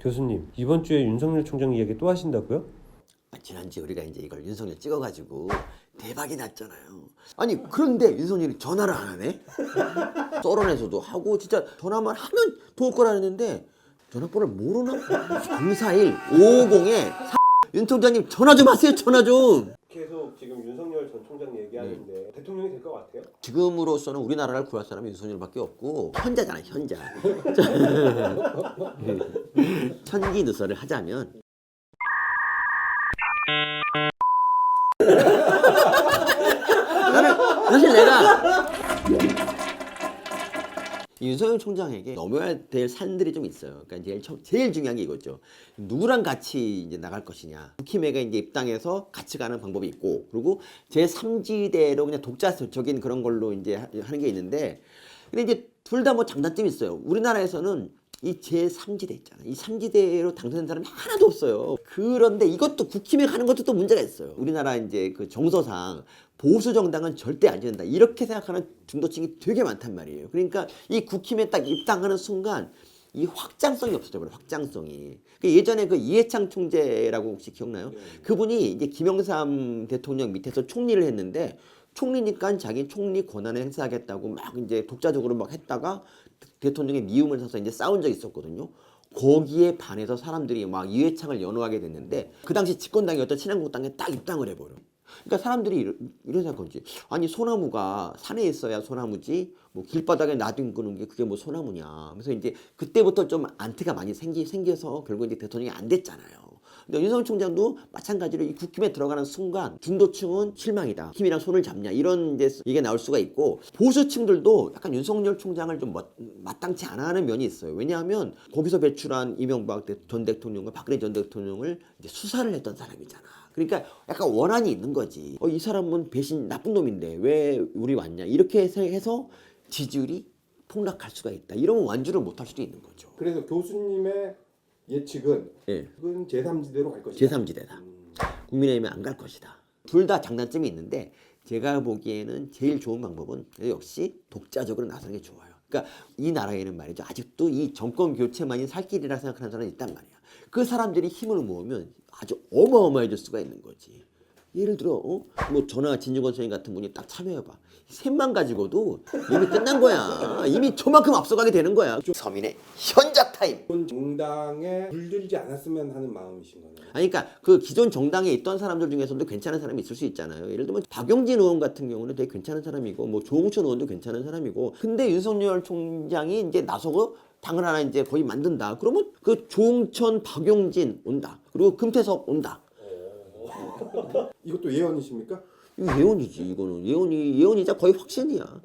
교수님, 이번 주에 윤석열 총장 이야기 또 하신다고요? 지난주에 우리가 이제 이걸 윤석열 찍어가지고 대박이 났잖아요. 아니 그런데 윤석열이 전화를 안 하네? 서론에서도 하고 진짜 전화만 하면 도울 거라 했는데 전화번호를 모르나? 041 550에 윤 총장님 전화 좀 하세요. 전화 좀. 계속 지금 윤석열 전 총장 얘기하는데 대통령이 될 것 같아요? 지금으로서는 우리나라를 구할 사람이 윤석열밖에 없고 현자잖아요. 현자. 천기 누설을 하자면 나는 사실 내가 윤석열 총장에게 넘어야 될 산들이 좀 있어요. 그러니까 제일 중요한 게 이거죠. 누구랑 같이 이제 나갈 것이냐. 국힘회가 이제 입당해서 같이 가는 방법이 있고, 그리고 제3지대로 그냥 독자적인 그런 걸로 이제 하는 게 있는데, 근데 이제 둘 다 뭐 장단점이 있어요. 우리나라에서는 이 제3지대 있잖아요. 이 3지대로 당선된 사람이 하나도 없어요. 그런데 이것도 국힘에 가는 것도 또 문제가 있어요. 우리나라 이제 그 정서상 보수 정당은 절대 안 된다. 이렇게 생각하는 중도층이 되게 많단 말이에요. 그러니까 이 국힘에 딱 입당하는 순간 이 확장성이 없어져 버려요. 확장성이. 예전에 그 이해창 총재라고 혹시 기억나요? 그분이 이제 김영삼 대통령 밑에서 총리를 했는데 총리니까 자기 총리 권한을 행사하겠다고 막 이제 독자적으로 막 했다가 대통령의 미움을 사서 이제 싸운 적이 있었거든요. 거기에 반해서 사람들이 막 이해창을 연호하게 됐는데 그 당시 집권당이었던 친한국당에 딱 입당을 해버려. 그러니까 사람들이 이런 생각하지. 아니 소나무가 산에 있어야 소나무지 뭐 길바닥에 놔둔 게 그게 뭐 소나무냐. 그래서 이제 그때부터 좀 안티가 많이 생겨서 결국 이제 대통령이 안 됐잖아요. 근데 윤석열 총장도 마찬가지로 이 국힘에 들어가는 순간 중도층은 실망이다. 힘이랑 손을 잡냐 이런 이제 이게 나올 수가 있고 보수층들도 약간 윤석열 총장을 좀 마땅치 않아 하는 면이 있어요. 왜냐하면 거기서 배출한 이명박 전 대통령과 박근혜 전 대통령을 이제 수사를 했던 사람이잖아. 그러니까 약간 원한이 있는 거지. 이 사람은 배신 나쁜 놈인데 왜 우리 왔냐 이렇게 해서 지지율이 폭락할 수가 있다. 이러면 완주를 못할 수도 있는 거죠. 그래서 교수님의 예측은 예. 그건 제3지대로 갈 것이다. 제3지대다. 국민의힘에 안 갈 것이다. 둘 다 장단점이 있는데 제가 보기에는 제일 좋은 방법은 역시 독자적으로 나서는 게 좋아요. 그러니까 이 나라에는 말이죠. 아직도 이 정권 교체만이 살 길이라 생각하는 사람이 있단 말이야. 그 사람들이 힘을 모으면 아주 어마어마해질 수가 있는 거지. 예를 들어 뭐 저나 진중권 선생님 같은 분이 딱 참여해봐. 셋만 가지고도 이미 끝난 거야. 이미 저만큼 앞서가게 되는 거야. 서민의 현자 타임. 기존 정당에 물들지 않았으면 하는 마음이신 거네요. 아니, 그러니까 그 기존 정당에 있던 사람들 중에서도 괜찮은 사람이 있을 수 있잖아요. 예를 들면 박용진 의원 같은 경우는 되게 괜찮은 사람이고, 뭐 조홍천 의원도 괜찮은 사람이고, 근데 윤석열 총장이 이제 나서고 당을 하나 이제 거의 만든다. 그러면 그 조홍천, 박용진 온다. 그리고 금태섭 온다. 이것도 예언이십니까? 이거 예언이지. 이거는 예언이자 거의 확신이야.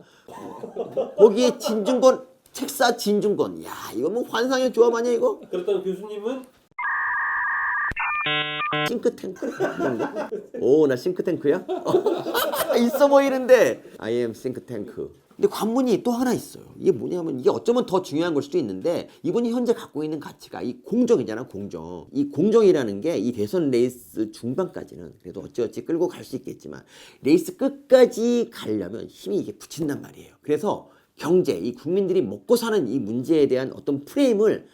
거기에 진중권, 책사 진중권. 야, 이거 뭐 환상의 조합 아니야 이거? 그렇다면 교수님은 싱크탱크? 오, 나 싱크탱크야? 있어 보이는데. I am 싱크탱크. 근데 관문이 또 하나 있어요. 이게 뭐냐면 이게 어쩌면 더 중요한 걸 수도 있는데 이분이 현재 갖고 있는 가치가 이 공정이잖아. 공정. 이 공정이라는 게 이 대선 레이스 중반까지는 그래도 어찌어찌 끌고 갈 수 있겠지만 레이스 끝까지 가려면 힘이 이게 붙인단 말이에요. 그래서 경제, 이 국민들이 먹고 사는 이 문제에 대한 어떤 프레임을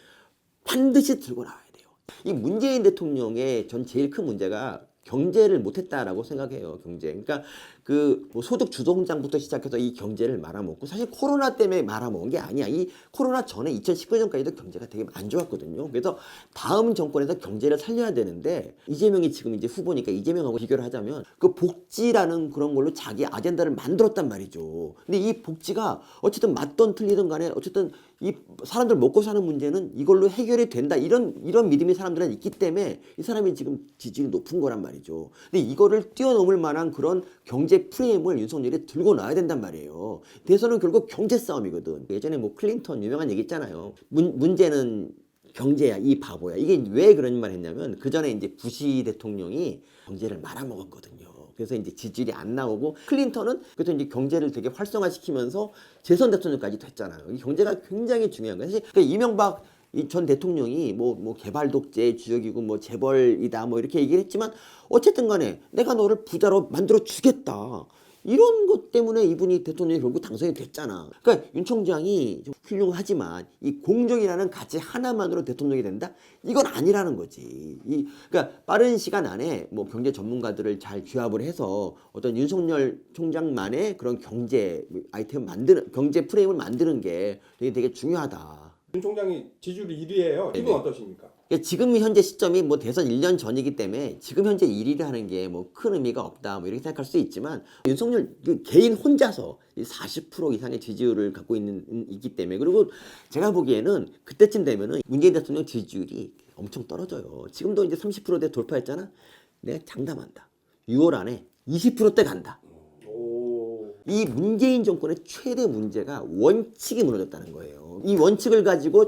반드시 들고 나와야 돼요. 이 문재인 대통령의 전 제일 큰 문제가 경제를 못했다라고 생각해요. 경제. 그러니까 그 뭐 소득 주도공장부터 시작해서 이 경제를 말아먹고 사실 코로나 때문에 말아먹은 게 아니야. 이 코로나 전에 2019년까지도 경제가 되게 안 좋았거든요. 그래서 다음 정권에서 경제를 살려야 되는데 이재명이 지금 이제 후보니까 이재명하고 비교를 하자면 그 복지라는 그런 걸로 자기 아젠다를 만들었단 말이죠. 근데 이 복지가 어쨌든 맞던 틀리든 간에 어쨌든 이 사람들 먹고 사는 문제는 이걸로 해결이 된다. 이런 믿음이 사람들은 있기 때문에 이 사람이 지금 지지율이 높은 거란 말이죠. 근데 이거를 뛰어넘을 만한 그런 경제 프레임을 윤석열이 들고 나와야 된단 말이에요. 대선은 결국 경제 싸움이거든. 예전에 뭐 클린턴 유명한 얘기 있잖아요. 문제는 경제야, 이 바보야. 이게 왜 그런 말 했냐면 그 전에 이제 부시 대통령이 경제를 말아먹었거든요. 그래서 이제 지지율이 안 나오고 클린턴은 그래서 이제 경제를 되게 활성화시키면서 재선 대통령까지 됐잖아요. 이 경제가 굉장히 중요한 거예요. 사실 그러니까 이명박 이 전 대통령이 뭐 개발 독재 주역이고 뭐 재벌이다 뭐 이렇게 얘기를 했지만 어쨌든 간에 내가 너를 부자로 만들어 주겠다. 이런 것 때문에 이분이 대통령이 결국 당선이 됐잖아. 그러니까 윤 총장이 좀 훌륭하지만 이 공정이라는 가치 하나만으로 대통령이 된다? 이건 아니라는 거지. 그러니까 빠른 시간 안에 뭐 경제 전문가들을 잘 규합을 해서 어떤 윤석열 총장만의 그런 경제 아이템 만드는 경제 프레임을 만드는 게 되게 중요하다. 윤 총장이 지지율 1위예요. 기분 어떠십니까? 지금 현재 시점이 뭐 대선 1년 전이기 때문에 지금 현재 1위를 하는 게 뭐 큰 의미가 없다 뭐 이렇게 생각할 수 있지만 윤석열 개인 혼자서 40% 이상의 지지율을 갖고 있기 때문에 그리고 제가 보기에는 그때쯤 되면은 문재인 대통령 지지율이 엄청 떨어져요. 지금도 이제 30%대 돌파했잖아. 내가 장담한다. 6월 안에 20%대 간다. 이 문재인 정권의 최대 문제가 원칙이 무너졌다는 거예요. 이 원칙을 가지고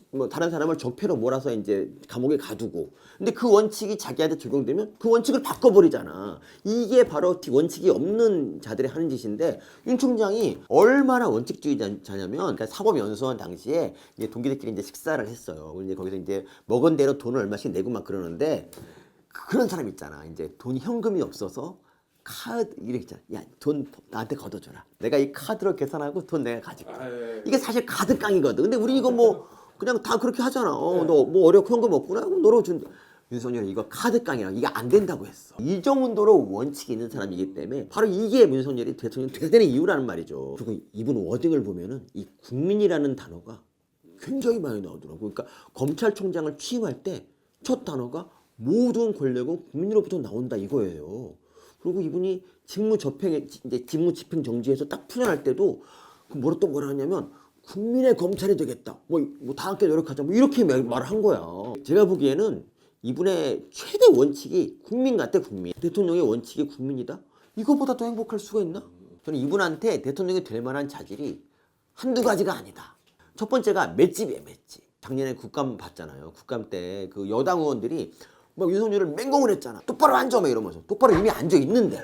뭐 다른 사람을 적폐로 몰아서 이제 감옥에 가두고, 근데 그 원칙이 자기한테 적용되면 그 원칙을 바꿔버리잖아. 이게 바로 원칙이 없는 자들이 하는 짓인데 윤 총장이 얼마나 원칙주의자냐면, 그러니까 사법연수원 당시에 이제 동기들끼리 이제 식사를 했어요. 이제 거기서 이제 먹은 대로 돈을 얼마씩 내고 막 그러는데 그런 사람 있잖아. 이제 돈이 현금이 없어서. 카드 이렇게 있잖아. 야, 돈 나한테 걷어줘라. 내가 이 카드로 계산하고 돈 내가 가질게. 이게 사실 카드 깡이거든. 근데 우리 이거 뭐 그냥 다 그렇게 하잖아. 너 뭐 어렵고 현금 없구나. 너로 준. 윤석열이 이거 카드 깡이라 이게 안 된다고 했어. 이 정도로 원칙이 있는 사람이기 때문에 바로 이게 윤석열이 대통령 되는 이유라는 말이죠. 그리고 이분 워딩을 보면은 이 국민이라는 단어가 굉장히 많이 나오더라고. 그러니까 검찰총장을 취임할 때 첫 단어가 모든 권력은 국민으로부터 나온다 이거예요. 그리고 이분이 직무 집행 정지에서 딱 풀려날 때도 뭐라 하냐면 국민의 검찰이 되겠다. 뭐 다 함께 노력하자. 뭐 이렇게 말을 한 거야. 제가 보기에는 이분의 최대 원칙이 국민 같아, 국민. 대통령의 원칙이 국민이다? 이거보다 더 행복할 수가 있나? 저는 이분한테 대통령이 될 만한 자질이 한두 가지가 아니다. 첫 번째가 맷집이에요, 맷집. 작년에 국감 봤잖아요. 국감 때 그 여당 의원들이 막 윤석열을 맹공을 했잖아. 똑바로 앉아 막 이러면서. 똑바로 이미 앉아 있는데.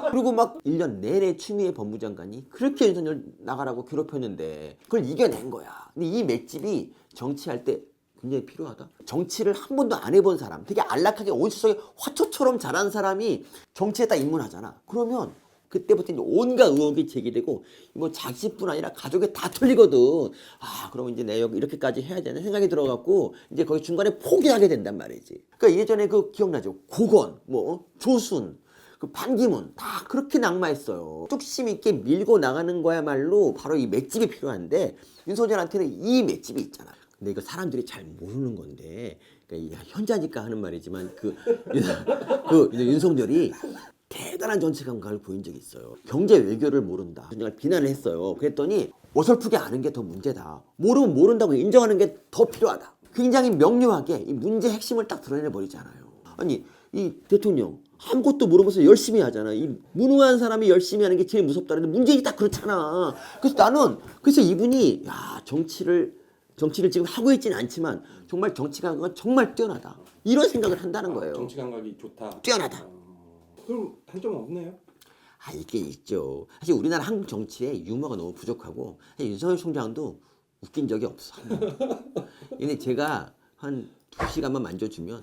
그리고 막 1년 내내 추미애 법무장관이 그렇게 윤석열 나가라고 괴롭혔는데 그걸 이겨낸 거야. 근데 이 맷집이 정치할 때 굉장히 필요하다. 정치를 한 번도 안 해본 사람, 되게 안락하게 온 세상에 화초처럼 자란 사람이 정치에 딱 입문하잖아. 그러면 그때부터 이제 온갖 의혹이 제기되고 뭐 자식뿐 아니라 가족에 다 틀리거든. 아, 그러면 이제 내가 이렇게까지 해야 되는 생각이 들어갖고 이제 거기 중간에 포기하게 된단 말이지. 그러니까 예전에 그 기억나죠? 고건, 뭐 조순, 그 반기문 다 그렇게 낙마했어요. 뚝심 있게 밀고 나가는 거야말로 바로 이 맷집이 필요한데 윤석열한테는 이 맷집이 있잖아. 근데 이거 사람들이 잘 모르는 건데, 그러니까 현자니까 하는 말이지만 그 윤석열이 대단한 정치 감각을 보인 적이 있어요. 경제 외교를 모른다. 그냥 비난을 했어요. 그랬더니 어설프게 아는 게 더 문제다. 모르면 모른다고 인정하는 게 더 필요하다. 굉장히 명료하게 이 문제 핵심을 딱 드러내 버리잖아요. 아니 이 대통령 아무것도 모르면서 열심히 하잖아. 이 무능한 사람이 열심히 하는 게 제일 무섭다는데 문재인이 딱 그렇잖아. 그래서 이분이 야 정치를 지금 하고 있지는 않지만 정말 정치 감각은 정말 뛰어나다. 이런 생각을 한다는 거예요. 정치 감각이 좋다. 뛰어나다. 그럼 단점은 없네요? 아, 이게 있죠. 사실 우리나라 한국 정치에 유머가 너무 부족하고 윤석열 총장도 웃긴 적이 없어. 근데 제가 한 2시간만 만져주면